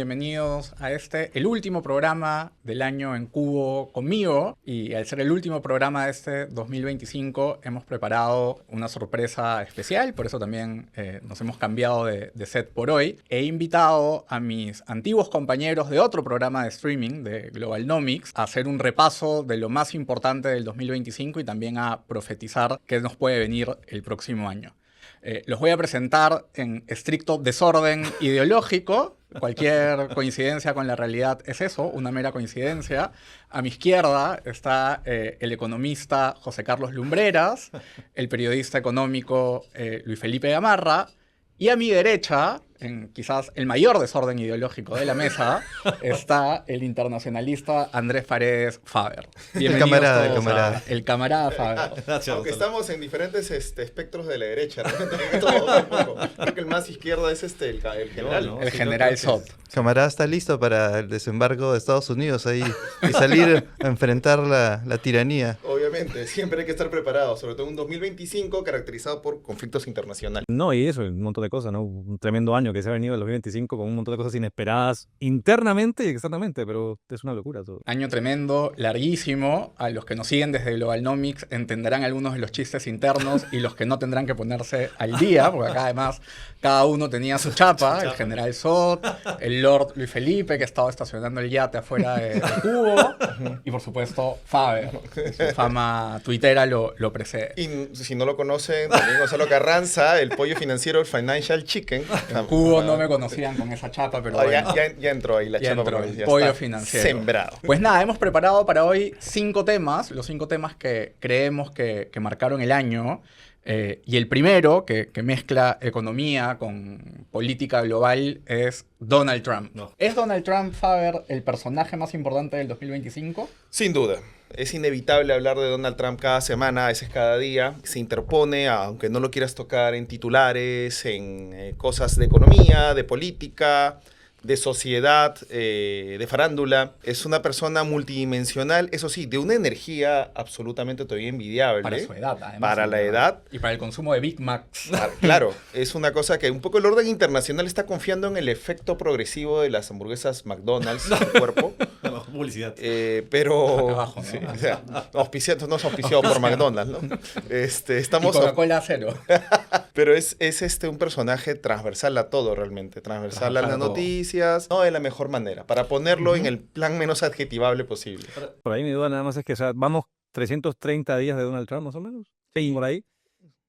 Bienvenidos a el último programa del año en Cubo conmigo. Y al ser el último programa de este 2025, hemos preparado una sorpresa especial. Por eso también nos hemos cambiado de set por hoy. He invitado a mis antiguos compañeros de otro programa de streaming, de Globalnomics, a hacer un repaso de lo más importante del 2025 y también a profetizar qué nos puede venir el próximo año. Los voy a presentar en estricto desorden ideológico. Cualquier coincidencia con la realidad es eso, una mera coincidencia. A mi izquierda está el economista José Carlos Lumbreras, el periodista económico Luis Felipe Gamarra, y a mi derecha, en quizás el mayor desorden ideológico de la mesa, está el internacionalista Andrés Paredes Faber. Bienvenidos el camarada Faber. Gracias, aunque estamos en diferentes espectros de la derecha, realmente creo que el más izquierdo es el general, ¿no? El general Sot. Camarada está listo para el desembarco de Estados Unidos ahí y salir a enfrentar la tiranía. Obviamente, siempre hay que estar preparado, sobre todo en un 2025 caracterizado por conflictos internacionales. No, y eso, un montón de cosas, ¿no? Un tremendo año que se ha venido el 2025 con un montón de cosas inesperadas internamente y externamente, pero es una locura todo. Año tremendo, larguísimo. A los que nos siguen desde Globalnomics entenderán algunos de los chistes internos y los que no tendrán que ponerse al día, porque acá además cada uno tenía su chapa, el general Sot, el Lord Luis Felipe, que estaba estacionando el yate afuera de Cubo, y por supuesto Faber, su fama tuitera lo precede. Y si no lo conocen, también Gonzalo Carranza, el pollo financiero, el Financial Chicken. En Cubo no me conocían con esa chapa, pero bueno. Ya entró ahí la ya chapa. entró el ya pollo está financiero. Sembrado. Pues nada, hemos preparado para hoy 5 temas, los 5 temas que creemos que marcaron el año. Y el primero, que mezcla economía con política global, es Donald Trump. No. ¿Es Donald Trump, Faber, el personaje más importante del 2025? Sin duda. Es inevitable hablar de Donald Trump cada semana, a veces cada día. Se interpone, aunque no lo quieras tocar, en titulares, en cosas de economía, de política, de sociedad, de farándula. Es una persona multidimensional, eso sí, de una energía absolutamente todavía envidiable. Para su edad, además. Para la edad. Y para el consumo de Big Macs. Claro, es una cosa que un poco el orden internacional está confiando en el efecto progresivo de las hamburguesas McDonald's en su cuerpo. Publicidad. Pero... Abajo, ¿no? Sí, o sea, no es auspiciado por McDonald's, ¿no? Estamos... Y Coca-Cola cero. Pero es un personaje transversal a todo realmente. Transversal a las noticias, no de la mejor manera. Para ponerlo en el plan menos adjetivable posible. Por ahí mi duda nada más es que, o sea, vamos 330 días de Donald Trump más o menos. Sí. Por ahí.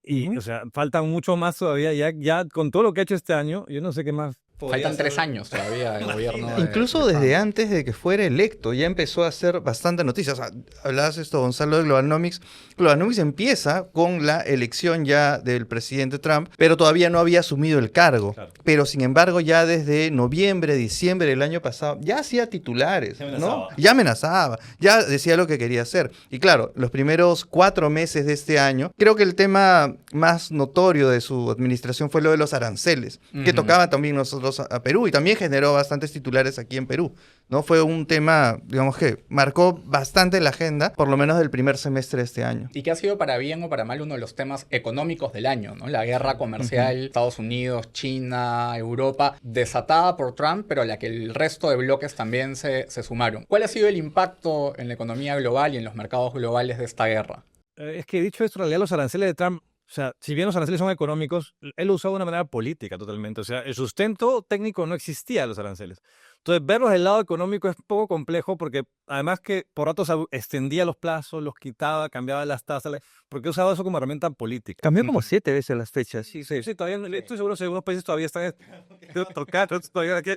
Y, o sea, faltan mucho más todavía. Ya con todo lo que ha hecho este año, yo no sé qué más. Faltan 3 años todavía de gobierno. Incluso desde antes de que fuera electo ya empezó a hacer bastante noticias. O sea, hablabas esto, Gonzalo, de Globalnomics. Globalnomics empieza con la elección ya del presidente Trump, pero todavía no había asumido el cargo. Claro. Pero sin embargo ya desde noviembre, diciembre del año pasado ya hacía titulares, ¿no? Ya amenazaba, ya decía lo que quería hacer. Y claro, los primeros 4 meses de este año, creo que el tema más notorio de su administración fue lo de los aranceles, que tocaba también nosotros a Perú y también generó bastantes titulares aquí en Perú, ¿no? Fue un tema, digamos que marcó bastante la agenda, por lo menos del primer semestre de este año. Y que ha sido para bien o para mal uno de los temas económicos del año, ¿no? La guerra comercial, Estados Unidos, China, Europa, desatada por Trump, pero a la que el resto de bloques también se sumaron. ¿Cuál ha sido el impacto en la economía global y en los mercados globales de esta guerra? Es que dicho esto, en realidad los aranceles de Trump, o sea, si bien los aranceles son económicos, él lo usaba de una manera política totalmente. O sea, el sustento técnico no existía de los aranceles. Entonces, verlos del lado económico es un poco complejo porque además que por ratos extendía los plazos, los quitaba, cambiaba las tasas, porque usaba eso como herramienta política. Cambió como 7 veces las fechas. Sí, todavía, estoy seguro que algunos países todavía están tocando, todavía aquí.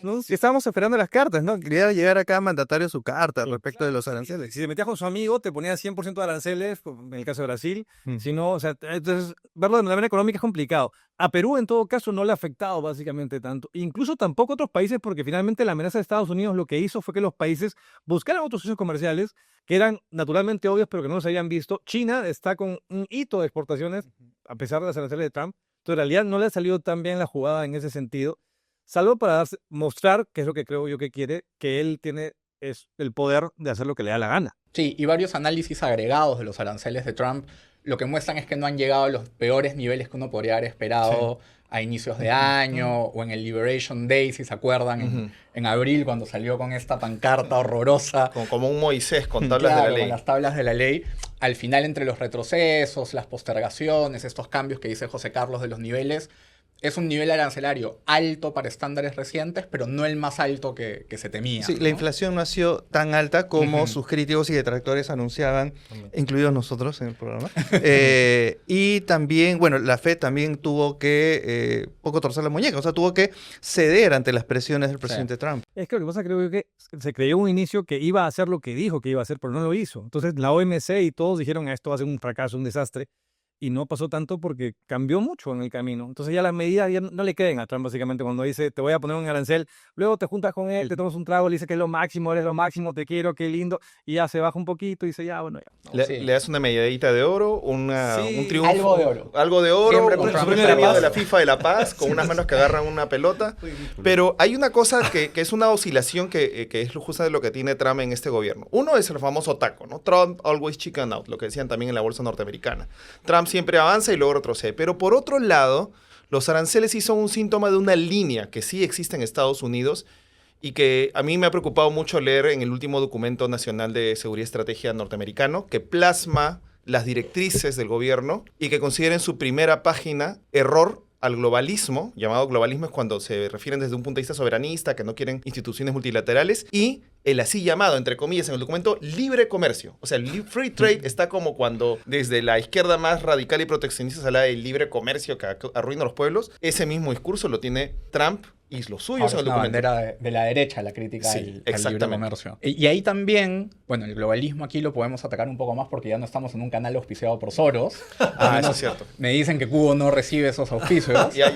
¿No? Sí, estábamos esperando las cartas, ¿no? Quería llegar a cada mandatario su carta respecto de los aranceles. Si te metías con su amigo, te ponía 100% de aranceles, en el caso de Brasil. Si no, o sea, entonces, verlo de manera económica es complicado. A Perú, en todo caso, no le ha afectado básicamente tanto. Incluso tampoco a otros países, porque finalmente la amenaza de Estados Unidos lo que hizo fue que los países buscaran otros socios comerciales que eran naturalmente obvios, pero que no los habían visto. China está con un hito de exportaciones, a pesar de las aranceles de Trump. Entonces, en realidad, no le ha salido tan bien la jugada en ese sentido, salvo para mostrar, que es lo que creo yo que quiere, que él tiene el poder de hacer lo que le da la gana. Sí, y varios análisis agregados de los aranceles de Trump lo que muestran es que no han llegado a los peores niveles que uno podría haber esperado a inicios de año o en el Liberation Day, si se acuerdan, en abril, cuando salió con esta pancarta horrorosa. Como un Moisés con tablas Claro, de la ley. con las tablas de la ley. Al final, entre los retrocesos, las postergaciones, estos cambios que dice José Carlos de los niveles, es un nivel arancelario alto para estándares recientes, pero no el más alto que se temía. Sí, ¿no? la inflación no ha sido tan alta como sus críticos y detractores anunciaban, incluidos nosotros en el programa. Y también, bueno, la Fed también tuvo que poco torcer la muñeca, o sea, tuvo que ceder ante las presiones del presidente Trump. Es que lo que pasa, creo que se creyó un inicio que iba a hacer lo que dijo que iba a hacer, pero no lo hizo. Entonces la OMC y todos dijeron esto va a ser un fracaso, un desastre. Y no pasó tanto porque cambió mucho en el camino. Entonces ya las medidas ya no le queden a Trump, básicamente, cuando dice, te voy a poner un arancel, luego te juntas con él, te tomas un trago, le dice que es lo máximo, eres lo máximo, te quiero, qué lindo, y ya se baja un poquito y dice, ya, bueno, ya. Le das una medalladita de oro, un triunfo. Algo de oro. Algo de oro, Siempre un con Trump. premio de la FIFA de la Paz, con unas manos que agarran una pelota. Pero hay una cosa que es una oscilación que es justo de lo que tiene Trump en este gobierno. Uno es el famoso taco, ¿no? Trump always chicken out, lo que decían también en la bolsa norteamericana. Trump siempre avanza y luego retrocede. Pero por otro lado, los aranceles sí son un síntoma de una línea que sí existe en Estados Unidos y que a mí me ha preocupado mucho leer en el último documento nacional de seguridad y estrategia norteamericano, que plasma las directrices del gobierno y que considera en su primera página error al globalismo. Llamado globalismo es cuando se refieren desde un punto de vista soberanista, que no quieren instituciones multilaterales, y el así llamado, entre comillas, en el documento, libre comercio. O sea, el free trade está como cuando desde la izquierda más radical y proteccionista se habla del libre comercio que arruina a los pueblos. Ese mismo discurso lo tiene Trump y los suyos en el Es una documento. bandera de la derecha la crítica Sí, al libre exactamente. comercio. Y ahí también, bueno, el globalismo aquí lo podemos atacar un poco más porque ya no estamos en un canal auspiciado por Soros. Eso es cierto. Me dicen que Cubo no recibe esos auspicios. Ya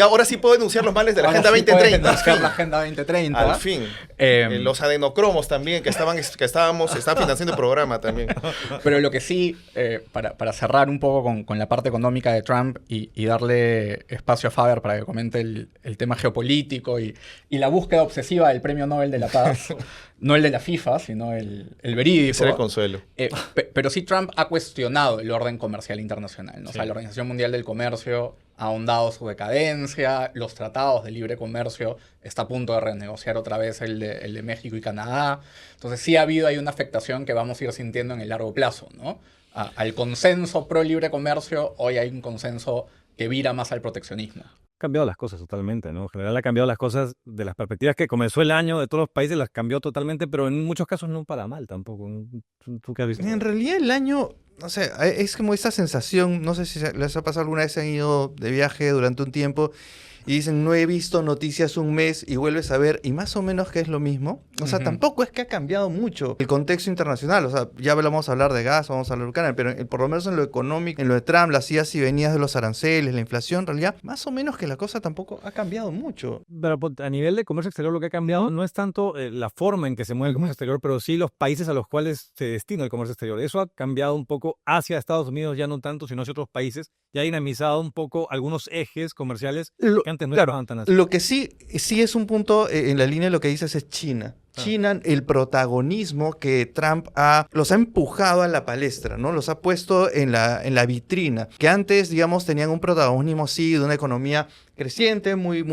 ahora sí puedo denunciar los males de la Ahora Agenda sí puedes 2030. al denunciar fin. la Agenda 2030. Al fin. Los adenocromos también, que estaban financiando el programa también. Pero lo que sí, para cerrar un poco con la parte económica de Trump y darle espacio a Faber para que comente el tema geopolítico y la búsqueda obsesiva del Premio Nobel de la Paz, no el de la FIFA, sino el verídico. Ese era el consuelo. Pero sí Trump ha cuestionado el orden comercial internacional, ¿no? O sea, la Organización Mundial del Comercio ha ahondado su decadencia, los tratados de libre comercio está a punto de renegociar otra vez el de México y Canadá. Entonces sí ha habido ahí una afectación que vamos a ir sintiendo en el largo plazo, ¿no? Al consenso pro libre comercio, hoy hay un consenso que vira más al proteccionismo. Ha cambiado las cosas totalmente, ¿no? En general ha cambiado las cosas de las perspectivas que comenzó el año de todos los países, las cambió totalmente, pero en muchos casos no para mal tampoco. ¿Tú qué has visto? En realidad el año, no sé, es como esa sensación, no sé si les ha pasado alguna vez, se han ido de viaje durante un tiempo y dicen, no he visto noticias un mes, y vuelves a ver, y más o menos que es lo mismo. O sea, tampoco es que ha cambiado mucho el contexto internacional. O sea, ya vamos a hablar de gas, vamos a hablar de Ucrania, pero por lo menos en lo económico, en lo de Trump, las idas y venidas de los aranceles, la inflación, en realidad, más o menos que la cosa tampoco ha cambiado mucho. Pero a nivel de comercio exterior lo que ha cambiado no es tanto la forma en que se mueve el comercio exterior, pero sí los países a los cuales se destina el comercio exterior. Eso ha cambiado un poco hacia Estados Unidos, ya no tanto, sino hacia otros países. Ya ha dinamizado un poco algunos ejes comerciales que antes no estaban tan así. Lo que sí es un punto en la línea de lo que dices es China. China, el protagonismo que Trump los ha empujado a la palestra, ¿no? Los ha puesto en la vitrina. Que antes, digamos, tenían un protagonismo, sí, de una economía creciente, muy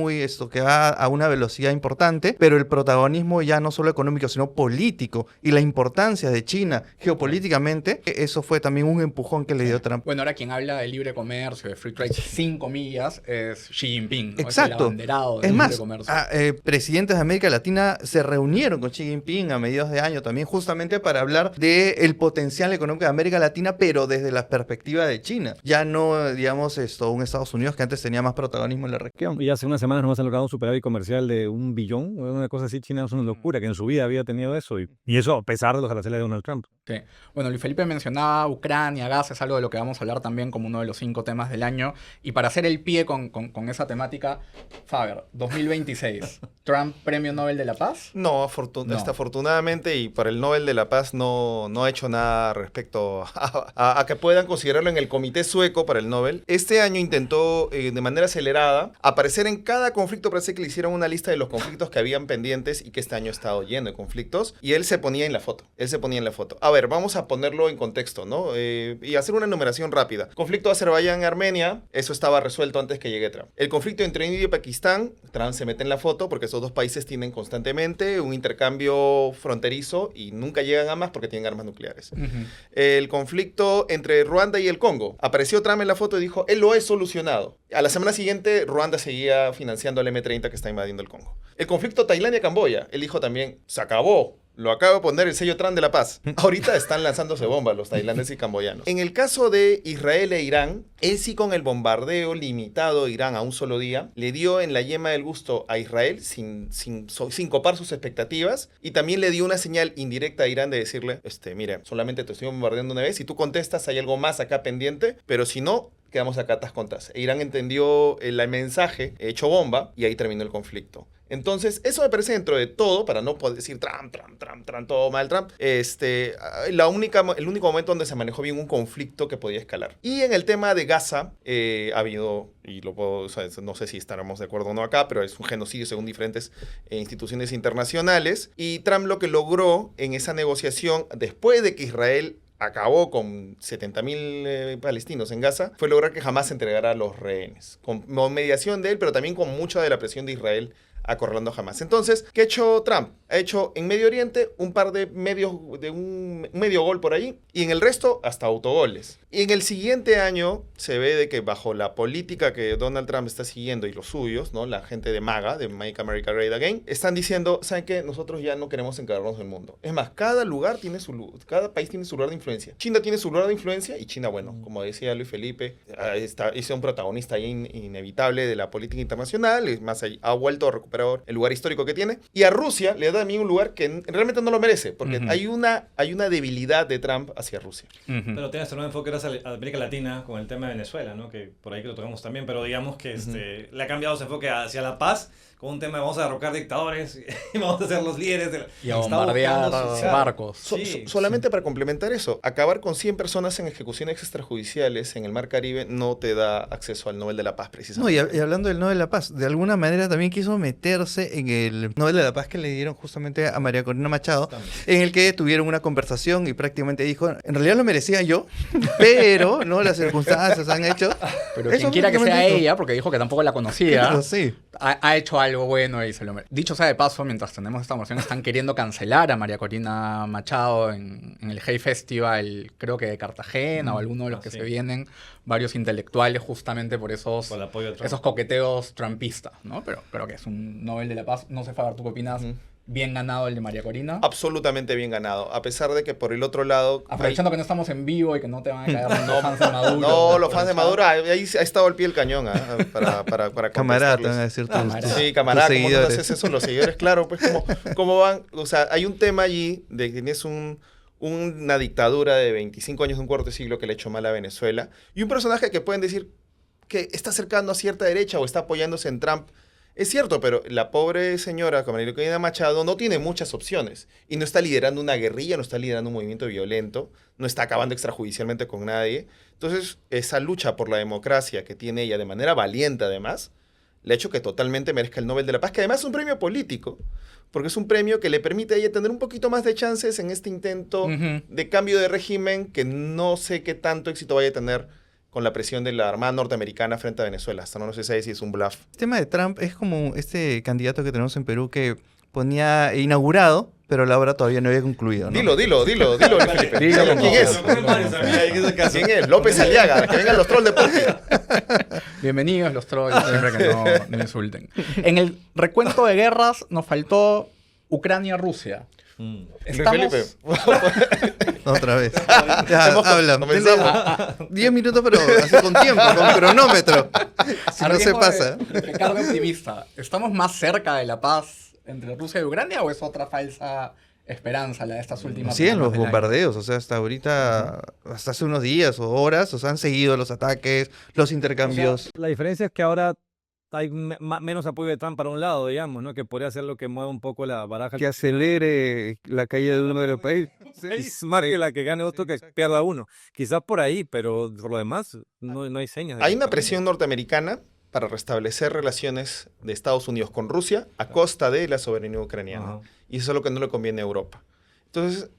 que va a una velocidad importante, pero el protagonismo ya no solo económico, sino político, y la importancia de China geopolíticamente, eso fue también un empujón que le dio Trump. Bueno, ahora quien habla de libre comercio, de free trade, sin comillas, es Xi Jinping, ¿no? Exacto. Es el abanderado del Es libre más, comercio. presidentes de América Latina se reunieron con Xi Jinping a mediados de año también, justamente para hablar del potencial económico de América Latina, pero desde la perspectiva de China. Ya no, digamos, un Estados Unidos que antes tenía más protagonismo en la región. Y hace unas semanas nos han logrado un superávit comercial de 1 billón, una cosa así. China es una locura, que en su vida había tenido eso, y eso a pesar de los aranceles de Donald Trump. Sí. Bueno, Luis Felipe mencionaba Ucrania, gas, es algo de lo que vamos a hablar también como uno de los 5 temas del año. Y para hacer el pie con esa temática, Faber, 2026, ¿Trump Premio Nobel de la Paz? No, No. afortunadamente, y para el Nobel de la Paz no ha hecho nada respecto a que puedan considerarlo en el comité sueco para el Nobel. Este año intentó de manera acelerada aparecer en cada conflicto. Parece que le hicieron una lista de los conflictos que habían pendientes y que este año ha estado lleno de conflictos, y él se ponía en la foto. Ahora, ver, vamos a ponerlo en contexto, ¿no? Y hacer una enumeración rápida. Conflicto Azerbaiyán-Armenia, eso estaba resuelto antes que llegue Trump. El conflicto entre India y Pakistán, Trump se mete en la foto porque esos dos países tienen constantemente un intercambio fronterizo y nunca llegan a más porque tienen armas nucleares. El conflicto entre Ruanda y el Congo. Apareció Trump en la foto y dijo, él lo he solucionado. A la semana siguiente, Ruanda seguía financiando al M-30 que está invadiendo el Congo. El conflicto Tailandia-Camboya. Él dijo también, se acabó. Lo acaba de poner el sello Trump de la paz. Ahorita están lanzándose bombas los tailandeses y camboyanos. En el caso de Israel e Irán, él sí con el bombardeo limitado de Irán a un solo día, le dio en la yema del gusto a Israel sin copar sus expectativas y también le dio una señal indirecta a Irán de decirle, mire, solamente te estoy bombardeando una vez, si tú contestas hay algo más acá pendiente, pero si no, quedamos acá tas con tas. E Irán entendió el mensaje hecho bomba y ahí terminó el conflicto. Entonces, eso me parece dentro de todo, para no poder decir Trump, todo mal Trump, el único momento donde se manejó bien un conflicto que podía escalar. Y en el tema de Gaza, ha habido, y no sé si estaremos de acuerdo o no acá, pero es un genocidio según diferentes instituciones internacionales. Y Trump lo que logró en esa negociación, después de que Israel acabó con 70.000 palestinos en Gaza, fue lograr que Hamás entregara a los rehenes. Con mediación de él, pero también con mucha de la presión de Israel acorralando a Hamás. Entonces, ¿qué ha hecho Trump? Ha hecho en Medio Oriente un par de un medio gol por ahí, y en el resto hasta autogoles. Y en el siguiente año se ve de que bajo la política que Donald Trump está siguiendo y los suyos, ¿no? La gente de MAGA, de Make America Great Again, están diciendo, ¿saben qué? Nosotros ya no queremos encargarnos del mundo. Es más, cada país tiene su lugar de influencia. China tiene su lugar de influencia y China, bueno, como decía Luis Felipe, es un protagonista inevitable de la política internacional, es más, ha vuelto a recuperar el lugar histórico que tiene, y a Rusia le da también un lugar que realmente no lo merece, porque hay una debilidad de Trump hacia Rusia. Pero tienes un enfoque a América Latina con el tema de Venezuela, ¿no? Que por ahí que lo tocamos también, pero digamos que le ha cambiado su enfoque hacia la paz, con un tema de vamos a derrocar dictadores y vamos a ser los líderes de y a bombardear barcos. Solamente para complementar eso, acabar con 100 personas en ejecuciones extrajudiciales en el Mar Caribe no te da acceso al Nobel de la Paz, precisamente. No, y hablando del Nobel de la Paz, de alguna manera también quiso meterse en el Nobel de la Paz que le dieron justamente a María Corina Machado, en el que tuvieron una conversación y prácticamente dijo, en realidad lo merecía yo, pero no las circunstancias han hecho. Pero quien quiera que sea ella, porque dijo que tampoco la conocía, claro, sí, ha hecho algo bueno y se lo merece. Dicho sea de paso, mientras tenemos esta moción, están queriendo cancelar a María Corina Machado en el Hay Festival, creo que de Cartagena o alguno de los que se vienen, varios intelectuales justamente por esos coqueteos trumpistas, ¿no? Pero creo que es un Nobel de la Paz. No sé, Faber, ¿tú qué opinas? Bien ganado el de María Corina. Absolutamente bien ganado. A pesar de que por el otro lado... Aprovechando que no estamos en vivo y que no te van a caer los fans de Maduro. No, los fans de Maduro, ahí ha estado al pie del cañón para camarada, te van a decir sí, camarada, ¿cómo no haces eso? Los seguidores, claro, pues ¿cómo van? O sea, hay un tema allí de que tienes una dictadura de 25 años de un cuarto de siglo que le ha hecho mal a Venezuela y un personaje que pueden decir que está acercando a cierta derecha o está apoyándose en Trump. Es cierto, pero la pobre señora María Corina Machado no tiene muchas opciones y no está liderando una guerrilla, no está liderando un movimiento violento, no está acabando extrajudicialmente con nadie. Entonces, esa lucha por la democracia que tiene ella de manera valiente además, le ha hecho que totalmente merezca el Nobel de la Paz, que además es un premio político, porque es un premio que le permite a ella tener un poquito más de chances en este intento de cambio de régimen que no sé qué tanto éxito vaya a tener con la presión de la Armada norteamericana frente a Venezuela. Hasta no se sabe si es un bluff. El tema de Trump es como este candidato que tenemos en Perú que ponía inaugurado, pero la obra todavía no había concluido, ¿no? Dilo, Felipe. ¿Quién es? ¿Quién es? López Aliaga. Que vengan los trolls de Portia. Bienvenidos los trolls, siempre que no insulten. En el recuento de guerras nos faltó Ucrania-Rusia. Estamos... Felipe. Otra vez. Ya, habla. 10 minutos, pero así con tiempo, con cronómetro. Si no se pasa. Ricardo optimista. ¿Estamos más cerca de la paz entre Rusia y Ucrania o es otra falsa esperanza la de estas últimas sí, en los bombardeos, o sea, hasta ahorita, hasta hace unos días o horas, o sea, han seguido los ataques, los intercambios. O sea, la diferencia es que ahora hay menos apoyo de Trump para un lado, digamos, ¿no? Que podría ser lo que mueva un poco la baraja. Que acelere la caída de uno de los países. Es más que la que gane otro que pierda uno. Quizás por ahí, pero por lo demás no hay señas. Hay una presión norteamericana para restablecer relaciones de Estados Unidos con Rusia a costa de la soberanía ucraniana. Y eso es lo que no le conviene a Europa.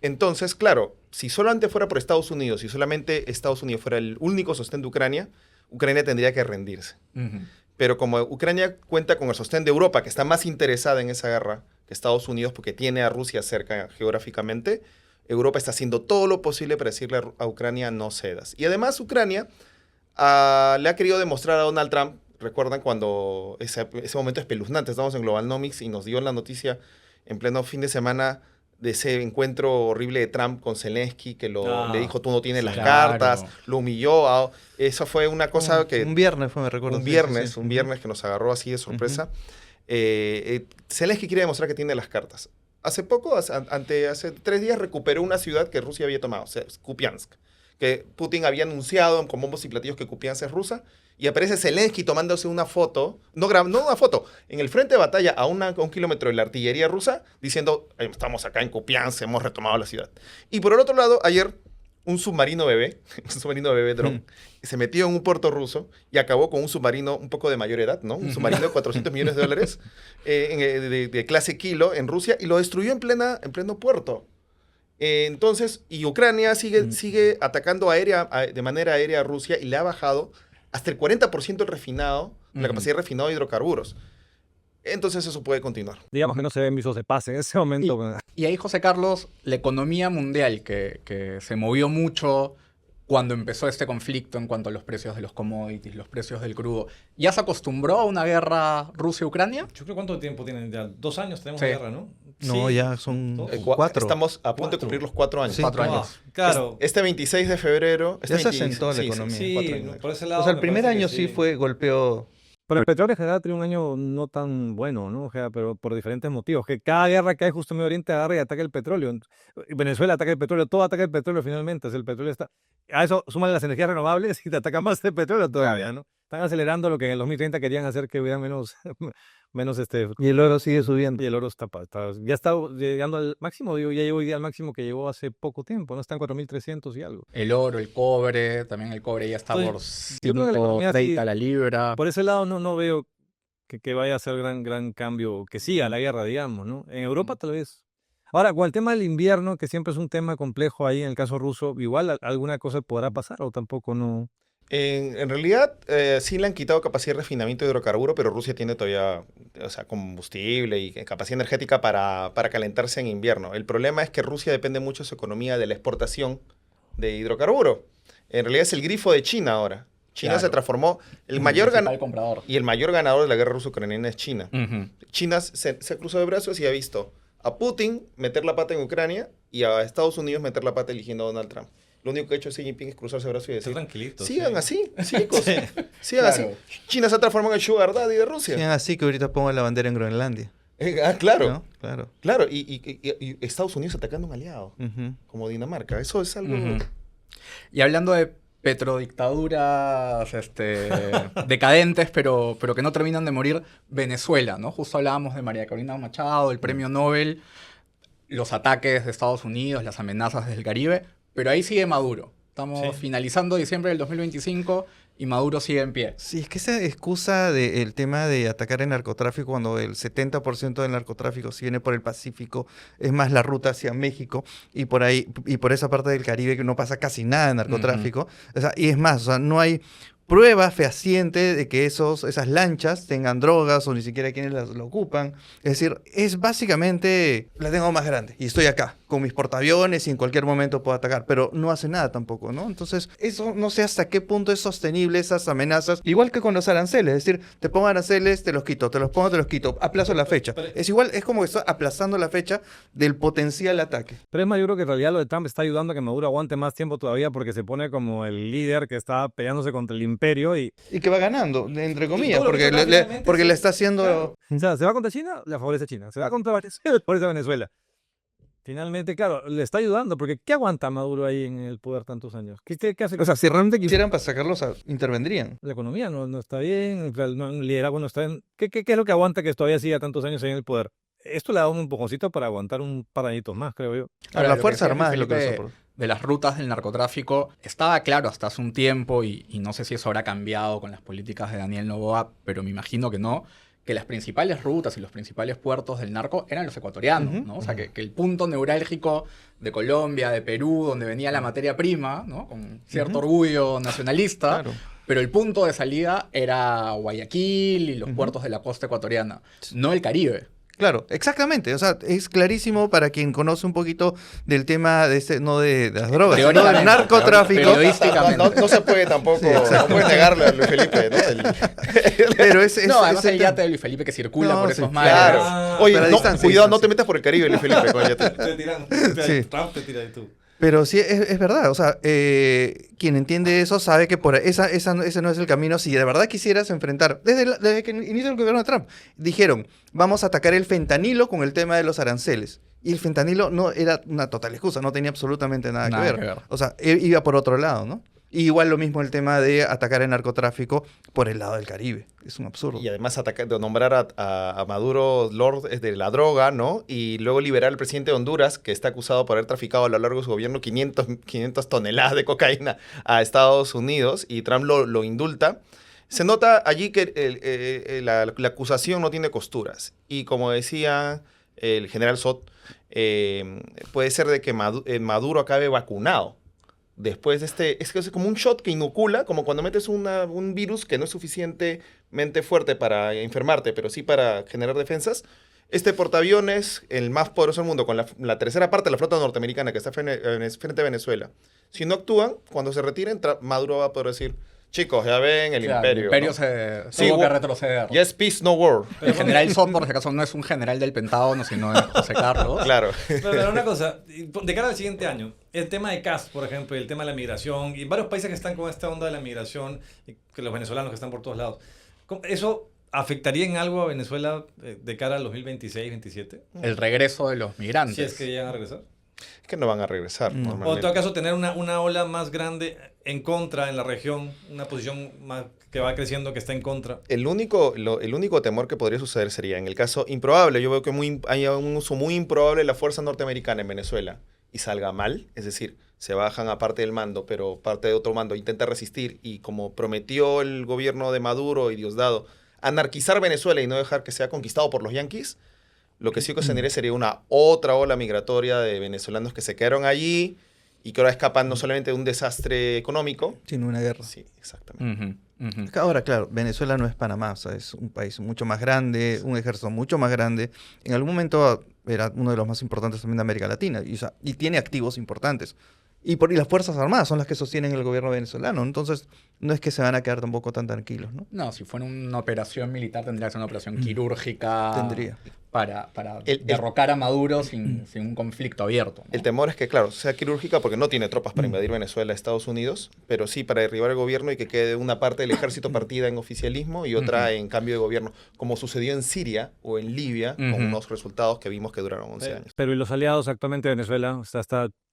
Entonces, claro, si solamente fuera por Estados Unidos, si solamente Estados Unidos fuera el único sostén de Ucrania, Ucrania tendría que rendirse. Pero como Ucrania cuenta con el sostén de Europa, que está más interesada en esa guerra que Estados Unidos, porque tiene a Rusia cerca geográficamente, Europa está haciendo todo lo posible para decirle a Ucrania no cedas. Y además Ucrania le ha querido demostrar a Donald Trump, recuerdan cuando ese momento espeluznante, estábamos en Globalnomics y nos dio la noticia en pleno fin de semana de ese encuentro horrible de Trump con Zelensky, que le dijo, tú no tienes las cartas, lo humilló. Eso fue una cosa que... Un viernes fue, me recuerdo. Un viernes que nos agarró así de sorpresa. Zelensky quiere demostrar que tiene las cartas. Hace poco, hace 3 días, recuperó una ciudad que Rusia había tomado, o sea, Kupiansk, que Putin había anunciado con bombos y platillos que Kupiansk es rusa, y aparece Zelensky tomándose una foto, no una foto, en el frente de batalla a un kilómetro de la artillería rusa, diciendo, estamos acá en Kupiansk, hemos retomado la ciudad. Y por el otro lado, ayer, un submarino bebé dron, se metió en un puerto ruso y acabó con un submarino un poco de mayor edad, ¿no? Un submarino de $400 millones de clase Kilo en Rusia, y lo destruyó en pleno puerto. Entonces, y Ucrania sigue atacando de manera aérea a Rusia y le ha bajado hasta el 40% el refinado, la capacidad de refinado de hidrocarburos. Entonces eso puede continuar. Digamos que no se ven visos de paz en ese momento. Y ahí, José Carlos, la economía mundial que se movió mucho cuando empezó este conflicto en cuanto a los precios de los commodities, los precios del crudo, ¿ya se acostumbró a una guerra Rusia-Ucrania? Yo creo, ¿cuánto tiempo tienen? Ya 2 años tenemos guerra, ¿no? No, sí. ya son 4. Estamos a punto de cumplir los 4 años. Sí, 4 años. Claro. Este 26 de febrero... Ya se asentó la economía. Sí, 4 años. por ese lado. O sea, el me primer parece año que sí fue golpeó. Pero el petróleo en general tiene un año no tan bueno, ¿no? O sea, pero por diferentes motivos. Que cada guerra que hay justo en Medio Oriente agarra y ataca el petróleo. Venezuela ataca el petróleo, todo ataca el petróleo finalmente. O sea, el petróleo está... A eso suman las energías renovables y te ataca más el petróleo todavía, ¿no? Están acelerando lo que en el 2030 querían hacer que hubiera menos Y el oro sigue subiendo. y el oro ya está llegando al máximo, digo, ya llegó hoy día al máximo que llegó hace poco tiempo, ¿no? Está en 4.300 y algo. El oro, el cobre, también el cobre ya está por yo creo que la economía sí- 130 la libra. Por ese lado no veo que vaya a ser gran cambio, que siga la guerra, digamos, ¿no? En Europa tal vez. Ahora, con el tema del invierno, que siempre es un tema complejo ahí en el caso ruso, igual alguna cosa podrá pasar o tampoco no. En realidad, sí le han quitado capacidad de refinamiento de hidrocarburo, pero Rusia tiene todavía, o sea, combustible y capacidad energética para calentarse en invierno. El problema es que Rusia depende mucho de su economía de la exportación de hidrocarburo. En realidad es el grifo de China ahora. China Claro. se transformó, el principal comprador. y el mayor ganador de la guerra ruso-ucraniana es China. Ujú. China se ha cruzado de brazos y ha visto a Putin meter la pata en Ucrania y a Estados Unidos meter la pata eligiendo a Donald Trump. Lo único que ha hecho Xi Jinping es cruzarse de brazos y decir, tranquilito. sigan así, chicos, sigan Claro. así. China se ha transformado en el sugar daddy de Rusia. Sean así que ahorita pongan la bandera en Groenlandia. Claro, ¿No? Claro. claro. Y Estados Unidos atacando a un aliado, Ujú. como Dinamarca. Eso es algo... Ujú. Y hablando de petrodictaduras decadentes, pero que no terminan de morir, Venezuela, ¿no? Justo hablábamos de María Corina Machado, el premio Nobel, los ataques de Estados Unidos, las amenazas desde el Caribe, pero ahí sigue Maduro. Estamos finalizando diciembre del 2025 y Maduro sigue en pie. Sí, es que esa excusa del tema de atacar el narcotráfico cuando el 70% del narcotráfico si viene por el Pacífico, es más la ruta hacia México y por ahí y por esa parte del Caribe que no pasa casi nada de narcotráfico. O sea, y es más, o sea, no hay prueba fehaciente de que esas lanchas tengan drogas o ni siquiera quienes lo ocupan. Es decir, es básicamente la tengo más grande y estoy acá con mis portaaviones y en cualquier momento puedo atacar, pero no hace nada tampoco, ¿no? Entonces, eso no sé hasta qué punto es sostenible esas amenazas, igual que con los aranceles, es decir, te pongo aranceles, te los quito, te los pongo, te los quito, aplazo la fecha. Es igual, es como que está aplazando la fecha del potencial ataque. Pero es más, yo creo que en realidad lo de Trump está ayudando a que Maduro aguante más tiempo todavía porque se pone como el líder que está peleándose contra el imperio y... Y que va ganando, entre comillas, todo lo que porque, toca finalmente porque sí. le está haciendo... Claro. O sea, se va contra China, le favorece China. Se va contra Venezuela, le favorece a Venezuela. Finalmente, claro, le está ayudando, porque ¿qué aguanta Maduro ahí en el poder tantos años? ¿Qué hace? O sea, si realmente quisieran para sacarlos, intervendrían. La economía no está bien, el liderazgo no está bien. ¿Qué es lo que aguanta que todavía siga tantos años ahí en el poder? Esto le da un empujoncito para aguantar un par de añitos más, creo yo. Ahora, la lo que Fuerza decía Armada es lo que lo Felipe soporta. de las rutas del narcotráfico estaba claro hasta hace un tiempo y no sé si eso habrá cambiado con las políticas de Daniel Noboa, pero me imagino que no, que las principales rutas y los principales puertos del narco eran los ecuatorianos, ¿no? O sea, que el punto neurálgico de Colombia, de Perú, donde venía la materia prima, ¿no? Con cierto orgullo nacionalista, Claro. pero el punto de salida era Guayaquil y los puertos de la costa ecuatoriana, no el Caribe. Claro, exactamente. O sea, es clarísimo para quien conoce un poquito del tema de no de las drogas, sino del Teóricamente, narcotráfico. periodísticamente. No se puede tampoco, no puede negarle a Luis Felipe, ¿no? Pero No, además el el yate de Luis Felipe que circula No, por sí, esos mares. Claro. Ah, Oye, pero a no, distancia, cuidado, no distancia. te metas por el Caribe, Luis Felipe. Coño, Te tiran. Sí. Trump te tira de tú. Pero sí, es verdad. O sea, quien entiende eso sabe que por ese no es el camino. Si de verdad quisieras enfrentar, desde que inició el gobierno de Trump, dijeron, vamos a atacar el fentanilo con el tema de los aranceles. Y el fentanilo no era una total excusa, no tenía absolutamente nada Nada que que ver. ver. O sea, iba por otro lado, ¿no? Y igual lo mismo el tema de atacar el narcotráfico por el lado del Caribe. Es un absurdo. Y además de nombrar a Maduro Lord de la droga, ¿no? Y luego liberar al presidente de Honduras, que está acusado por haber traficado a lo largo de su gobierno 500 toneladas de cocaína a Estados Unidos, y Trump lo indulta. Se nota allí que la acusación no tiene costuras. Y como decía el general Sot, puede ser de que Maduro acabe vacunado. Después de es que es como un shot que inocula, como cuando metes un virus que no es suficientemente fuerte para enfermarte, pero sí para generar defensas. Este portaaviones, el más poderoso del mundo, con la tercera parte de la flota norteamericana que está frente a Venezuela. Si no actúan, cuando se retiren, Maduro va a poder decir, chicos, ya ven el Claro, imperio. el imperio ¿no? se Sí, tuvo que retroceder. Yes, peace, no war. El general Sot, por si acaso, no es un general del Pentágono, sino de José Carlos. Claro. Pero una cosa, de cara al siguiente año, el tema de CAS, por ejemplo, y el tema de la migración, y varios países que están con esta onda de la migración, y que los venezolanos que están por todos lados, ¿eso afectaría en algo a Venezuela de cara al 2026-27? El regreso de los migrantes. Si es que llegan a regresar. Es que no van a regresar. No. O en Normalmente. todo caso, tener una ola más grande en contra en la región, una posición más que va creciendo, que está en contra. El único temor que podría suceder sería, en el caso improbable, yo veo que hay un uso muy improbable de la fuerza norteamericana en Venezuela y salga mal, es decir, se bajan a parte del mando, pero parte de otro mando intenta resistir, y como prometió el gobierno de Maduro y Diosdado, anarquizar Venezuela y no dejar que sea conquistado por los yanquis, lo que sí ocasionaría sería una otra ola migratoria de venezolanos que se quedaron allí y que ahora escapan no solamente de un desastre económico. Sin una guerra. Sí, exactamente. Ujú, ujú. Es que ahora, claro, Venezuela no es Panamá, o sea, es un país mucho más grande, un ejército mucho más grande. En algún momento era uno de los más importantes también de América Latina, y, o sea, y tiene activos importantes. Y las Fuerzas Armadas son las que sostienen el gobierno venezolano, entonces no es que se van a quedar tampoco tan tranquilos, ¿no? No, si fuera una operación militar tendría que ser una operación quirúrgica. Tendría. Para El- derrocar a Maduro sin un conflicto abierto, ¿no? El temor es que, claro, sea quirúrgica porque no tiene tropas para invadir Venezuela, Estados Unidos, pero sí para derribar el gobierno y que quede una parte del ejército partida en oficialismo y otra en cambio de gobierno, como sucedió en Siria o en Libia, con Ujú. unos resultados que vimos que duraron 11 años. Pero ¿y los aliados actualmente de Venezuela?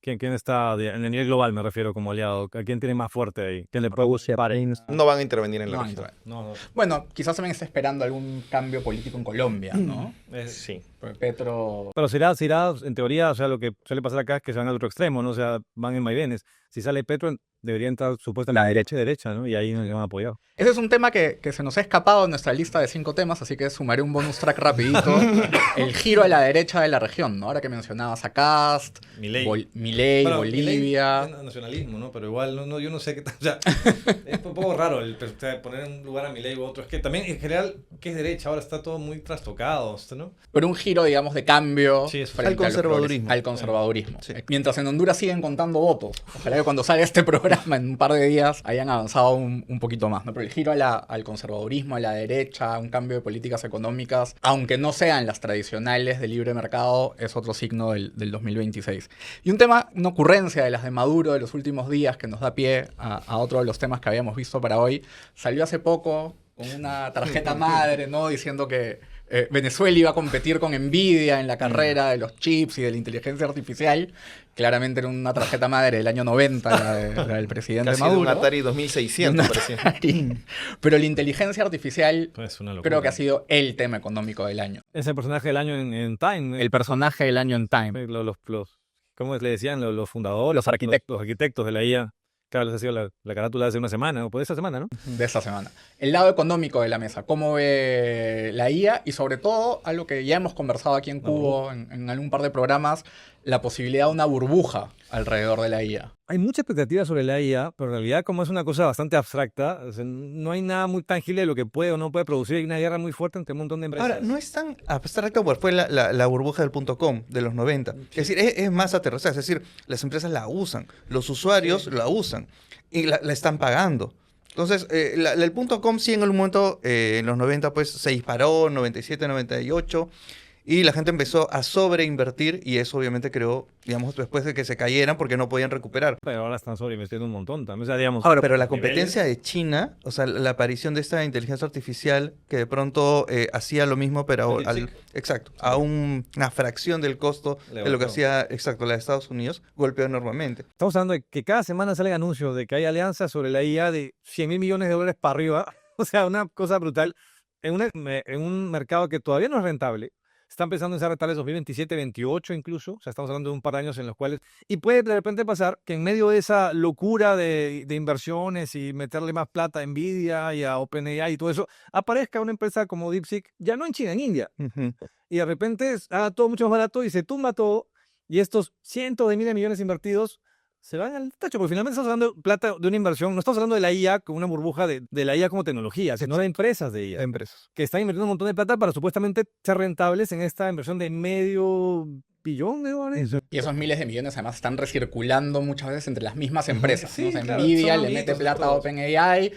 ¿Quién está en el nivel global, me refiero, como aliado? ¿A quién tiene más fuerte ahí? ¿Quién le puede No van a intervenir en la No, región. No. Bueno, quizás también está esperando algún cambio político en Colombia, ¿no? Sí. Porque Petro... Pero se irá, en teoría, o sea, lo que suele pasar acá es que se van al otro extremo, ¿no? O sea, van en vaivenes. Si sale Petro, debería entrar supuestamente la derecha, ¿no? Y ahí no le van a apoyar. Ese es un tema que se nos ha escapado en nuestra lista de 5 temas, así que sumaré un bonus track rapidito. El giro a la derecha de la región, ¿no? Ahora que mencionabas a Cast, Milei. Milei, Bueno, Bolivia... Milei es nacionalismo, ¿no? Pero igual, yo no sé qué tal. O sea, es un poco raro poner en un lugar a Milei u otro. Es que también, en general, que es derecha, ahora está todo muy trastocado, ¿no? Pero un giro, digamos, de cambio Sí, es frente al conservadurismo. Al conservadurismo. Sí. Mientras en Honduras siguen contando votos. Ojalá que cuando salga este programa en un par de días hayan avanzado un poquito más, ¿no? Pero el giro al conservadurismo, a la derecha, un cambio de políticas económicas, aunque no sean las tradicionales de libre mercado, es otro signo del 2026. Y un tema, una ocurrencia de las de Maduro de los últimos días que nos da pie a otro de los temas que habíamos visto para hoy, salió hace poco con una tarjeta madre, ¿no? Diciendo que Venezuela iba a competir con Nvidia en la carrera de los chips y de la inteligencia artificial. Claramente era una tarjeta madre del año 90, la del presidente Casi de Maduro. un Atari 2600, parecía. Pero la inteligencia artificial Es una locura. creo que ha sido el tema económico del año. Es el personaje del año en Time. El personaje del año en Time. ¿Cómo le decían? Los fundadores. Los arquitectos. Los arquitectos de la IA. Claro, esa ha sido la carátula de hace una semana, o por esa semana, ¿no? De esta semana. El lado económico de la mesa, cómo ve la IA y sobre todo, algo que ya hemos conversado aquí en Cubo en algún par de programas, la posibilidad de una burbuja alrededor de la IA. Hay mucha expectativa sobre la IA, pero en realidad como es una cosa bastante abstracta, o sea, no hay nada muy tangible de lo que puede o no puede producir. Hay una guerra muy fuerte entre un montón de empresas. Ahora, no es tan abstracto porque fue la burbuja del .com de los 90. Es decir, es más aterrizada. Es decir, las empresas la usan, los usuarios la usan y la están pagando. Entonces, el .com sí en algún momento, en los 90, pues se disparó, 97, 98, y la gente empezó a sobreinvertir y eso obviamente creó, digamos, después de que se cayeran porque no podían recuperar. Pero ahora están sobreinvestiendo un montón también. O sea, digamos, Ahora, pero la competencia de China, o sea, la aparición de esta inteligencia artificial que de pronto hacía lo mismo, pero exacto, a una fracción del costo de lo que hacía, exacto, la de Estados Unidos, golpeó enormemente. estamos hablando de que cada semana salen anuncios de que hay alianzas sobre la IA de 100.000 millones de dólares para arriba. O sea, una cosa brutal. En un mercado que todavía no es rentable. Están pensando en ser rentables 2027, 28 incluso. O sea, estamos hablando de un par de años en los cuales... Y puede de repente pasar que en medio de esa locura de inversiones y meterle más plata a Nvidia y a OpenAI y todo eso, aparezca una empresa como DeepSeek, ya no en China, en India. Y de repente haga todo mucho más barato y se tumba todo. Y estos cientos de miles de millones invertidos se van al tacho, porque finalmente estamos hablando de plata de una inversión, no estamos hablando de la IA como una burbuja de la IA como tecnología, sino de empresas de IA. Empresas. Que están invirtiendo un montón de plata para supuestamente ser rentables en esta inversión de $500 millones. Y esos miles de millones además están recirculando muchas veces entre las mismas empresas. Sí, ¿no? O sea, claro, Nvidia son le mete amiguitos plata a todos. OpenAI,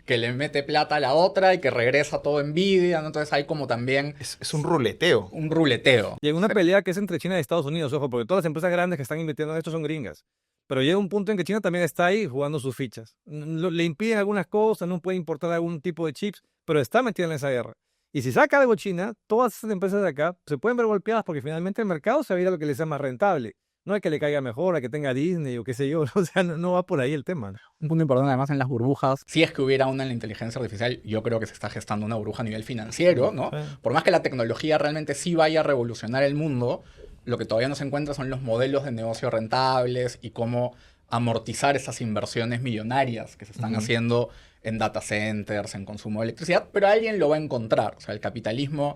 que le mete plata a la otra y que regresa todo Nvidia, ¿no? Entonces hay como también Es un ruleteo. un ruleteo. Y en una pelea que es entre China y Estados Unidos, ojo, porque todas las empresas grandes que están invirtiendo en esto son gringas. Pero llega un punto en que China también está ahí jugando sus fichas. Le impiden algunas cosas, no puede importar algún tipo de chips, pero está metida en esa guerra. Y si saca algo China, todas esas empresas de acá se pueden ver golpeadas porque finalmente el mercado se va a ir a lo que les sea más rentable. No hay que le caiga mejor, a que tenga Disney o qué sé yo. O sea, no va por ahí el tema, ¿no? Un punto importante además en las burbujas, si es que hubiera una en la inteligencia artificial, yo creo que se está gestando una burbuja a nivel financiero, ¿no? Por más que la tecnología realmente sí vaya a revolucionar el mundo, lo que todavía no se encuentra son los modelos de negocio rentables y cómo amortizar esas inversiones millonarias que se están haciendo en data centers, en consumo de electricidad, pero alguien lo va a encontrar. O sea, el capitalismo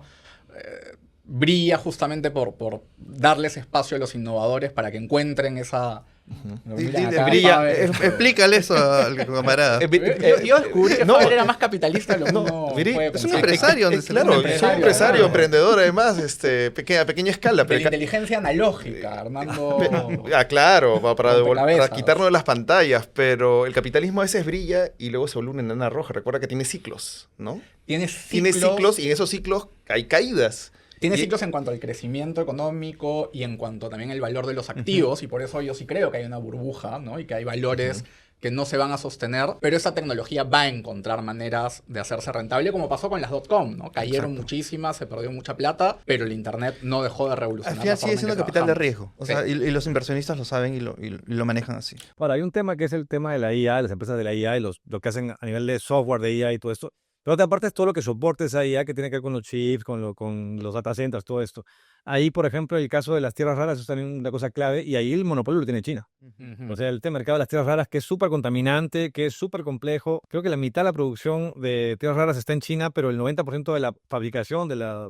brilla justamente por darles espacio a los innovadores para que encuentren esa... Brilla, explícale eso al camarada. Yo descubrí que No. Faber era más capitalista de lo que uno Miri, puede Es un pensar. empresario. donde se Claro, pone es un empresario, empresario, claro. emprendedor además, pequeña escala. De la Pero inteligencia analógica, Armando. claro, para Rompecabezas. quitarnos de las pantallas, pero el capitalismo a veces brilla y luego se vuelve una enana roja. Recuerda que tiene ciclos, ¿no? Tiene Tiene ciclos y en esos ciclos hay caídas. Tiene Y- ciclos en cuanto al crecimiento económico y en cuanto también al valor de los activos, y por eso yo sí creo que hay una burbuja, ¿no? Y que hay valores que no se van a sostener, pero esa tecnología va a encontrar maneras de hacerse rentable, como pasó con las .com, ¿no? Cayeron Exacto. muchísimas, se perdió mucha plata, pero el Internet no dejó de Al revolucionar final la forma sigue en siendo que capital de trabajamos. riesgo. O sea, y los inversionistas lo saben y lo manejan así. Ahora, hay un tema que es el tema de la IA, de las empresas de la IA y lo que hacen a nivel de software de IA y todo esto. Pero otra parte es todo lo que soporta esa IA que tiene que ver con los chips, con los data centers, todo esto. Ahí, por ejemplo, el caso de las tierras raras es también una cosa clave y ahí el monopolio lo tiene China. O sea, el mercado de las tierras raras que es súper contaminante, que es súper complejo. Creo que la mitad de la producción de tierras raras está en China, pero el 90% de la fabricación, de la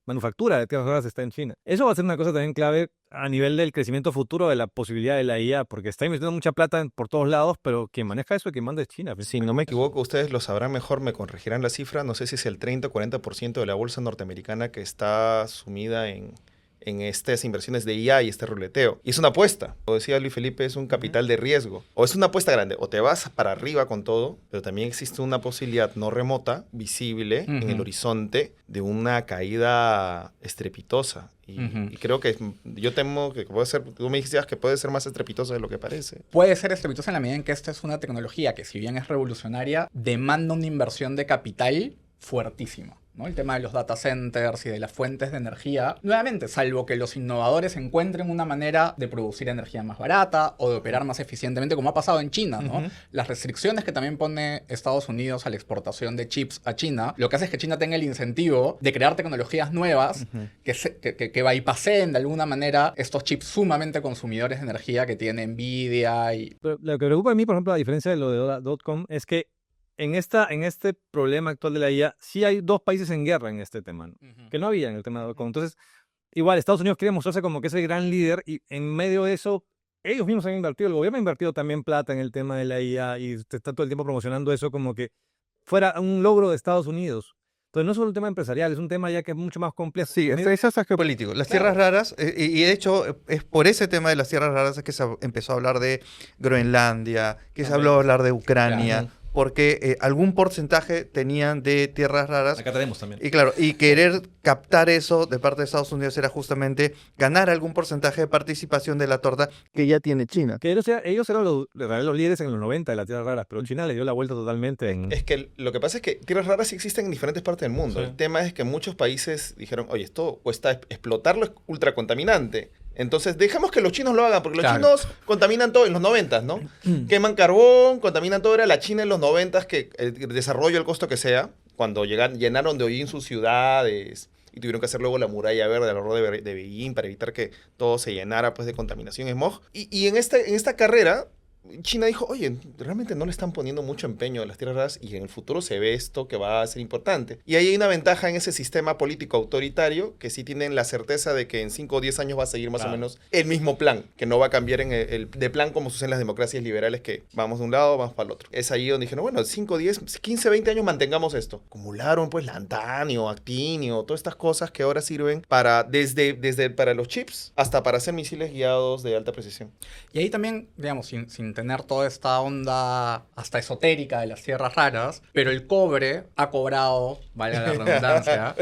manufactura de tierras raras está en China. Eso va a ser una cosa también clave a nivel del crecimiento futuro de la posibilidad de la IA, porque está invirtiendo mucha plata por todos lados, pero quien maneja eso y quien manda es China. Si no me equivoco, ustedes lo sabrán mejor, me corregirán la cifra. No sé si es el 30 o 40% de la bolsa norteamericana que está sumida en estas inversiones de IA y este ruleteo. Y es una apuesta. Como decía Luis Felipe, es un capital de riesgo. O es una apuesta grande, o te vas para arriba con todo, pero también existe una posibilidad no remota, visible, en el horizonte, de una caída estrepitosa. Y creo que yo temo que puede ser, tú me dijiste que puede ser más estrepitosa de lo que parece. Puede ser estrepitosa en la medida en que esta es una tecnología que, si bien es revolucionaria, demanda una inversión de capital fuertísima. ¿no? El tema de los data centers y de las fuentes de energía. Nuevamente, salvo que los innovadores encuentren una manera de producir energía más barata o de operar más eficientemente, como ha pasado en China, ¿no? Las restricciones que también pone Estados Unidos a la exportación de chips a China, lo que hace es que China tenga el incentivo de crear tecnologías nuevas que bypasseen de alguna manera estos chips sumamente consumidores de energía que tiene Nvidia y... Pero lo que preocupa a mí, por ejemplo, a diferencia de lo de .com, es que en este problema actual de la IA, sí hay dos países en guerra en este tema, ¿no? Que no había en el tema de .com. Entonces, igual, Estados Unidos quiere mostrarse como que es el gran líder y en medio de eso, ellos mismos han invertido, el gobierno ha invertido también plata en el tema de la IA y está todo el tiempo promocionando eso como que fuera un logro de Estados Unidos. Entonces, no es solo un tema empresarial, es un tema ya que es mucho más complejo. Sí, eso es geopolítico. Las tierras raras, y de hecho es por ese tema de las tierras raras que se empezó a hablar de Groenlandia, que se habló a hablar de Ucrania, porque algún porcentaje tenían de tierras raras. Acá tenemos también. Y claro, y querer captar eso de parte de Estados Unidos era justamente ganar algún porcentaje de participación de la torta que ya tiene China. Que ellos eran los líderes en los 90 de las tierras raras, pero China le dio la vuelta totalmente en... Es que lo que pasa es que tierras raras sí existen en diferentes partes del mundo. Sí. El tema es que muchos países dijeron, oye, esto cuesta explotarlo, es ultra contaminante. Entonces, dejemos que los chinos lo hagan, porque los chinos contaminan todo en los 90, ¿no? Queman carbón, contaminan todo. Era la China en los 90 que el desarrollo, el costo que sea, cuando llenaron de hollín sus ciudades y tuvieron que hacer luego la muralla verde alrededor de Beijing para evitar que todo se llenara pues, de contaminación y smog. Y en esta carrera, China dijo, oye, realmente no le están poniendo mucho empeño a las tierras raras y en el futuro se ve esto que va a ser importante. Y ahí hay una ventaja en ese sistema político autoritario que sí tienen la certeza de que en 5 o 10 años va a seguir más o menos el mismo plan, que no va a cambiar de plan como sucede en las democracias liberales que vamos de un lado, vamos para el otro. Es ahí donde dijeron, bueno, 5, 10, 15, 20 años mantengamos esto. Acumularon pues lantanio, actinio, todas estas cosas que ahora sirven para desde para los chips hasta para hacer misiles guiados de alta precisión. Y ahí también, digamos, sin tener toda esta onda hasta esotérica de las tierras raras, pero el cobre ha cobrado, valga la redundancia,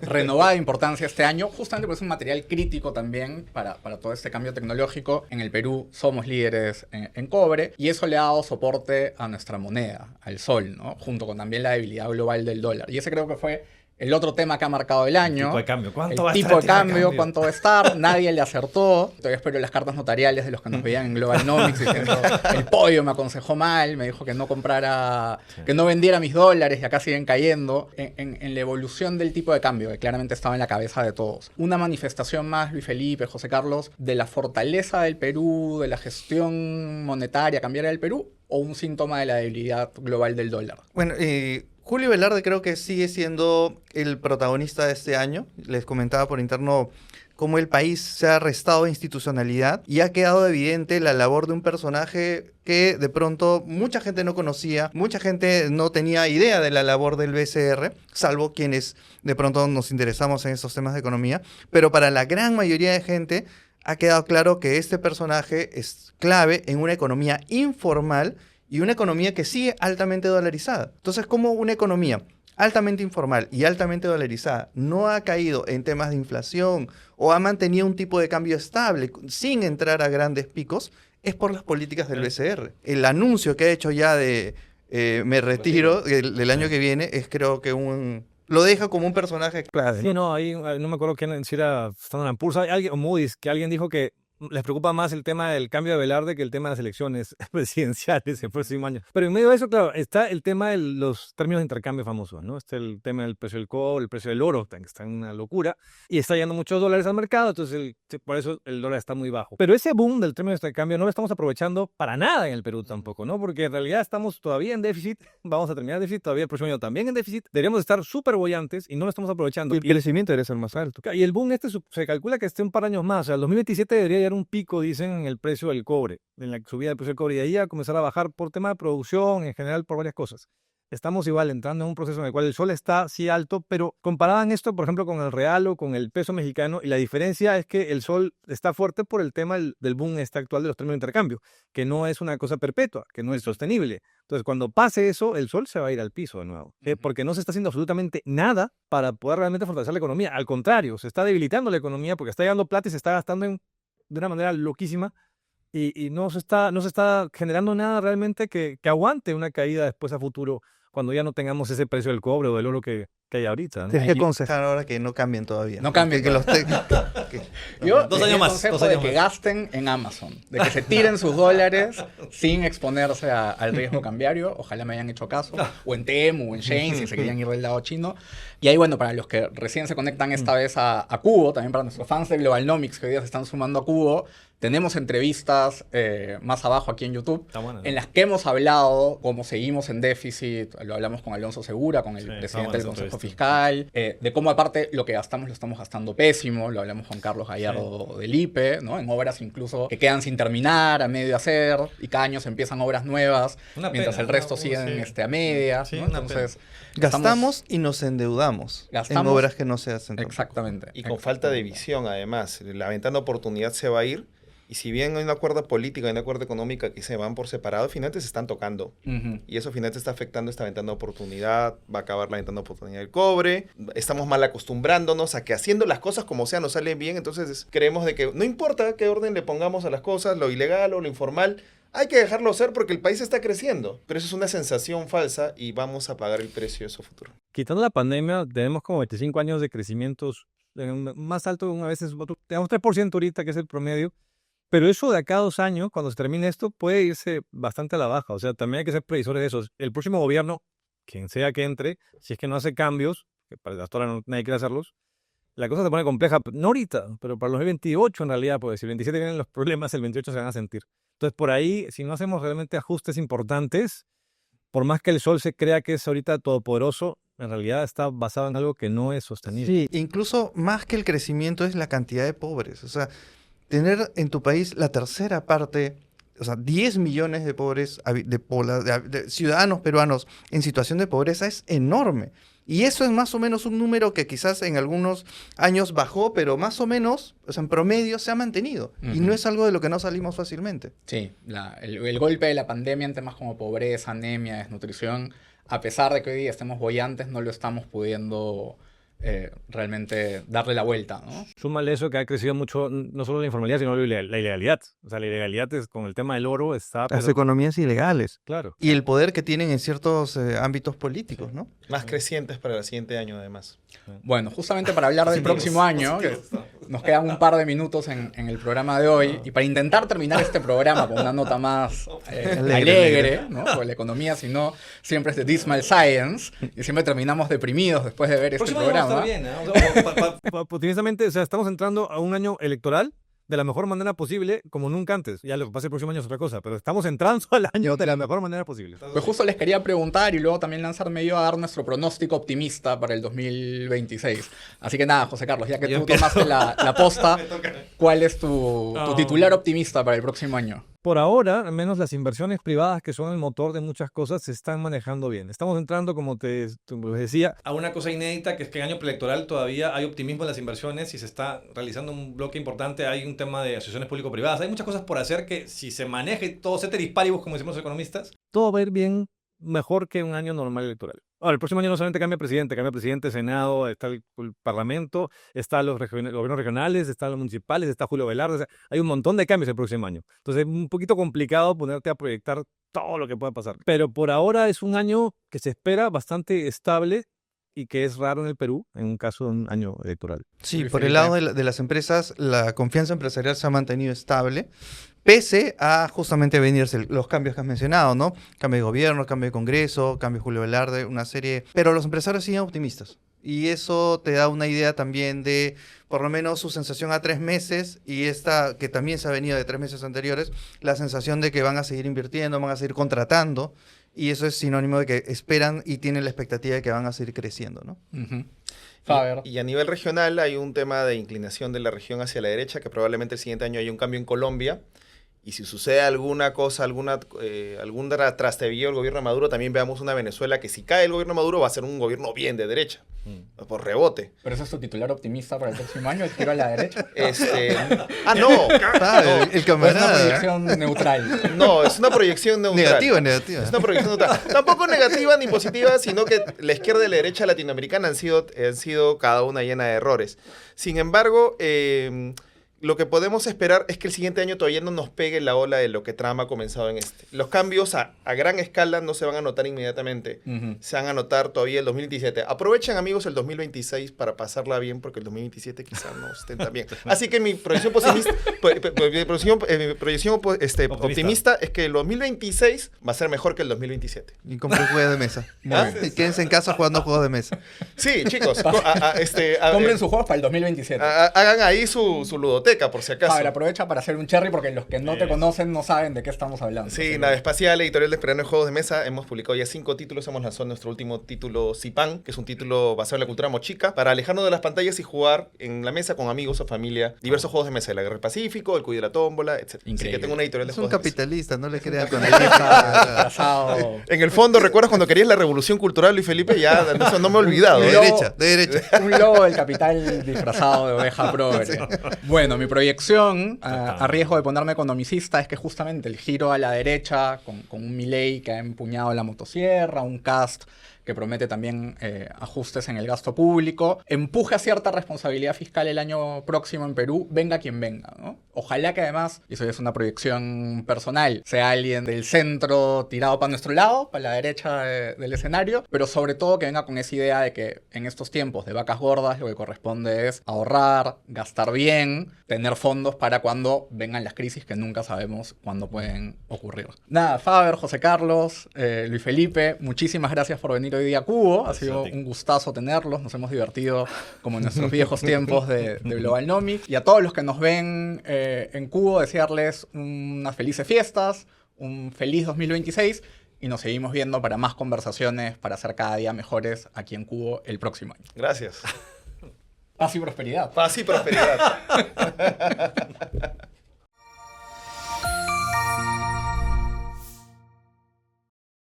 renovada importancia este año, justamente porque es un material crítico también para todo este cambio tecnológico. En el Perú somos líderes en cobre y eso le ha dado soporte a nuestra moneda, al sol, ¿no? Junto con también la debilidad global del dólar. Y ese creo que fue el otro tema que ha marcado el año. El tipo de cambio. ¿Cuánto el va a tipo estar de cambio, cuánto va a estar. Nadie le acertó. Todavía espero las cartas notariales de los que nos veían en Globalnomics diciendo el pollo me aconsejó mal, me dijo que no comprara, que no vendiera mis dólares y acá siguen cayendo. En la evolución del tipo de cambio, que claramente estaba en la cabeza de todos. Una manifestación más, Luis Felipe, José Carlos, de la fortaleza del Perú, de la gestión monetaria cambiaria del Perú, o un síntoma de la debilidad global del dólar. Bueno, Julio Velarde creo que sigue siendo el protagonista de este año. Les comentaba por interno cómo el país se ha restado de institucionalidad y ha quedado evidente la labor de un personaje que de pronto mucha gente no conocía, mucha gente no tenía idea de la labor del BCR, salvo quienes de pronto nos interesamos en estos temas de economía, pero para la gran mayoría de gente ha quedado claro que este personaje es clave en una economía informal y una economía que sigue altamente dolarizada. Entonces, ¿cómo una economía altamente informal y altamente dolarizada no ha caído en temas de inflación o ha mantenido un tipo de cambio estable sin entrar a grandes picos? Es por las políticas del BCR. El anuncio que ha hecho ya de me retiro del año que viene es creo que lo deja como un personaje clave. Sí, no, ahí no me acuerdo quién, si era Standard & Poor's, o Moody's, que alguien dijo que les preocupa más el tema del cambio de Velarde que el tema de las elecciones presidenciales el próximo año. Pero en medio de eso, claro, está el tema de los términos de intercambio famosos, ¿no? Está el tema del precio del cobre, el precio del oro, que está en una locura, y está yendo muchos dólares al mercado, entonces por eso el dólar está muy bajo. Pero ese boom del término de intercambio no lo estamos aprovechando para nada en el Perú tampoco, ¿no? Porque en realidad estamos todavía en déficit, vamos a terminar en déficit, todavía el próximo año también en déficit, deberíamos estar súper bollantes y no lo estamos aprovechando. Y el crecimiento debería ser más alto. Y el boom se calcula que esté un par de años más, o sea, el 2027 debería llegar un pico, dicen, en el precio del cobre, en la subida del precio del cobre, y ahí a comenzar a bajar por tema de producción, en general por varias cosas. Estamos igual entrando en un proceso en el cual el sol está sí alto, pero comparaban esto, por ejemplo, con el real o con el peso mexicano, y la diferencia es que el sol está fuerte por el tema del boom actual de los términos de intercambio, que no es una cosa perpetua, que no es sostenible. Entonces, cuando pase eso, el sol se va a ir al piso de nuevo, porque no se está haciendo absolutamente nada para poder realmente fortalecer la economía. Al contrario, se está debilitando la economía porque está llegando plata y se está gastando de una manera loquísima y no se está generando nada realmente que aguante una caída después a futuro cuando ya no tengamos ese precio del cobre o del oro que hay ahorita, ¿no? Tienes que aconsejar Ahora que no cambien todavía. No cambien. Que los Yo 2 les años más, aconsejo 2 años de que más. gasten en Amazon, de que se tiren sus dólares sin exponerse al riesgo cambiario. Ojalá me hayan hecho caso. O en Temu, o en Shein, si se querían ir del lado chino. Y ahí, bueno, para los que recién se conectan esta vez a Cubo, también para nuestros fans de Globalnomics que hoy día se están sumando a Cubo, tenemos entrevistas más abajo aquí en YouTube, Está bueno, ¿no? en las que hemos hablado cómo seguimos en déficit. Lo hablamos con Alonso Segura, con el Sí, está presidente buena del esa Consejo entrevista. Fiscal, de cómo aparte lo que gastamos lo estamos gastando pésimo. Lo hablamos con Carlos Gallardo del IPE, ¿no? En obras incluso que quedan sin terminar, a medio hacer, y cada año se empiezan obras nuevas, Una mientras pena, el resto sí. siguen a medias, Sí, ¿no? una Entonces, gastamos y nos endeudamos en Gastamos- obras que no se hacen. tampoco. exactamente. Y con falta de visión, además. La ventana de oportunidad se va a ir. Y si bien hay un acuerdo político y un acuerdo económico que se van por separado, finalmente se están tocando. Ujú. Y eso finalmente está afectando esta ventana de oportunidad. Va a acabar la ventana de oportunidad del cobre. Estamos mal acostumbrándonos a que haciendo las cosas como sea nos salen bien. Entonces creemos de que no importa qué orden le pongamos a las cosas, lo ilegal o lo informal, hay que dejarlo ser porque el país está creciendo. Pero eso es una sensación falsa y vamos a pagar el precio de eso futuro. Quitando la pandemia, tenemos como 25 años de crecimientos más alto una vez, tenemos 3% ahorita, que es el promedio, pero eso de acá a 2 años, cuando se termine esto, puede irse bastante a la baja. O sea, también hay que ser previsores de eso. El próximo gobierno, quien sea que entre, si es que no hace cambios, que hasta ahora nadie quiere hacerlos, la cosa se pone compleja, no ahorita, pero para los 2028 en realidad, pues si el 27 vienen los problemas, el 28 se van a sentir. Entonces, por ahí, si no hacemos realmente ajustes importantes, por más que el sol se crea que es ahorita todopoderoso, en realidad está basado en algo que no es sostenible. Sí, incluso más que el crecimiento es la cantidad de pobres. O sea, tener en tu país la tercera parte, o sea, 10 millones de pobres, de ciudadanos peruanos en situación de pobreza es enorme. Y eso es más o menos un número que quizás en algunos años bajó, pero más o menos, o sea, en promedio se ha mantenido. Y no es algo de lo que no salimos fácilmente. Sí, el golpe de la pandemia en temas como pobreza, anemia, desnutrición, a pesar de que hoy día estemos boyantes, no lo estamos pudiendo realmente darle la vuelta, ¿no? Súmale eso que ha crecido mucho, no solo la informalidad, sino la ilegalidad. O sea, la ilegalidad es, con el tema del oro está... Las pero- economías ilegales. Claro. Y el poder que tienen en ciertos ámbitos políticos, ¿no? Más crecientes para el siguiente año, además. Bueno, justamente para hablar del próximo año, que nos quedan un par de minutos en el programa de hoy, y para intentar terminar este programa con una nota más alegre, ¿no? Porque la economía, si no, siempre es de dismal science, y siempre terminamos deprimidos después de ver este programa. Optimisticamente, o sea, estamos entrando a un año electoral de la mejor manera posible, como nunca antes. Ya lo que pase el próximo año es otra cosa, pero estamos entrando al año de la mejor manera posible. Pues justo les quería preguntar y luego también lanzarme yo a dar nuestro pronóstico optimista para el 2026. Así que nada, José Carlos, ya que tú tomaste la posta, ¿cuál es tu titular optimista para el próximo año? Por ahora, al menos las inversiones privadas, que son el motor de muchas cosas, se están manejando bien. Estamos entrando, como te decía, A una cosa inédita, que es que en año preelectoral todavía hay optimismo en las inversiones y se está realizando un bloque importante. Hay un tema de asociaciones público-privadas. Hay muchas cosas por hacer que si se maneje todo ceteris paribus, como decimos los economistas, todo va a ir bien, mejor que un año normal electoral. Ahora, el próximo año no solamente cambia presidente, Senado, está el Parlamento, están los gobiernos regionales, están los municipales, está Julio Velarde, o sea, hay un montón de cambios el próximo año. Entonces es un poquito complicado ponerte a proyectar todo lo que pueda pasar. Pero por ahora es un año que se espera bastante estable y que es raro en el Perú, en un caso de un año electoral. Sí, por el lado de las empresas, la confianza empresarial se ha mantenido estable, pese a justamente venirse los cambios que has mencionado, ¿no? Cambio de gobierno, cambio de Congreso, cambio de Julio Velarde, una serie... Pero los empresarios siguen optimistas. Y eso te da una idea también de, por lo menos, su sensación a 3 meses, y esta que también se ha venido de 3 meses anteriores, la sensación de que van a seguir invirtiendo, van a seguir contratando, y eso es sinónimo de que esperan y tienen la expectativa de que van a seguir creciendo, ¿no? Ujú. Faber. Y a nivel regional hay un tema de inclinación de la región hacia la derecha, que probablemente el siguiente año haya un cambio en Colombia. Y si sucede alguna cosa, algún trastevío del gobierno de Maduro, también veamos una Venezuela que si cae el gobierno de Maduro va a ser un gobierno bien de derecha, por rebote. ¿Pero eso es tu titular optimista para el próximo año, el tiro a la derecha? No, Ah, el ¿O es una camarada. proyección neutral? no, es una proyección neutral. Negativa. Es una proyección neutral. Tampoco negativa ni positiva, sino que la izquierda y la derecha latinoamericana han sido cada una llena de errores. Sin embargo, lo que podemos esperar es que el siguiente año todavía no nos pegue la ola de lo que Trump ha comenzado en este. Los cambios a gran escala no se van a notar inmediatamente. Se van a notar todavía el 2027. Aprovechen, amigos, el 2026 para pasarla bien, porque el 2027 quizás no estén tan bien. Así que mi proyección optimista es que el 2026 va a ser mejor que el 2027. Y compren juegos de mesa. Y quédense en casa jugando juegos de mesa. Sí, chicos. Compren sus juegos para el 2027. Hagan ahí su ludoteca, por si acaso. Pablo, aprovecha para hacer un cherry porque los que no te conocen no saben de qué estamos hablando. Sí, Nave Espacial, editorial de Esperando Juegos de Mesa. Hemos publicado ya 5 títulos. Hemos lanzado nuestro último título, Zipan, que es un título basado en la cultura mochica, para alejarnos de las pantallas y jugar en la mesa con amigos o familia diversos juegos de mesa, de la Guerra del Pacífico, el Cuyo de la Tómbola, etc. Así que tengo una editorial de Es un juegos de mesa. capitalista, no le creas cuando Disfrazado. En el fondo, ¿recuerdas cuando querías la revolución cultural, Luis Felipe? Ya, eso no me he olvidado. De ¿eh? derecha. Un lobo del capital disfrazado de oveja progre. Bueno, mi proyección, a riesgo de ponerme economicista, es que justamente el giro a la derecha, con un Milei que ha empuñado la motosierra, un Cast que promete también ajustes en el gasto público, empuje a cierta responsabilidad fiscal el año próximo en Perú, venga quien venga, ¿no? Ojalá que además, y eso ya es una proyección personal, sea alguien del centro tirado para nuestro lado, para la derecha del escenario, pero sobre todo que venga con esa idea de que en estos tiempos de vacas gordas lo que corresponde es ahorrar, gastar bien, tener fondos para cuando vengan las crisis que nunca sabemos cuándo pueden ocurrir. Nada, Faber, José Carlos, Luis Felipe, muchísimas gracias por venir hoy día a Cubo. Ha sido un gustazo tenerlos. Nos hemos divertido como en nuestros viejos tiempos de Globalnomics. Y a todos los que nos ven en Cubo, desearles unas felices fiestas, un feliz 2026 y nos seguimos viendo para más conversaciones para hacer cada día mejores aquí en Cubo el próximo año. Gracias. Paz y prosperidad. Paz y prosperidad.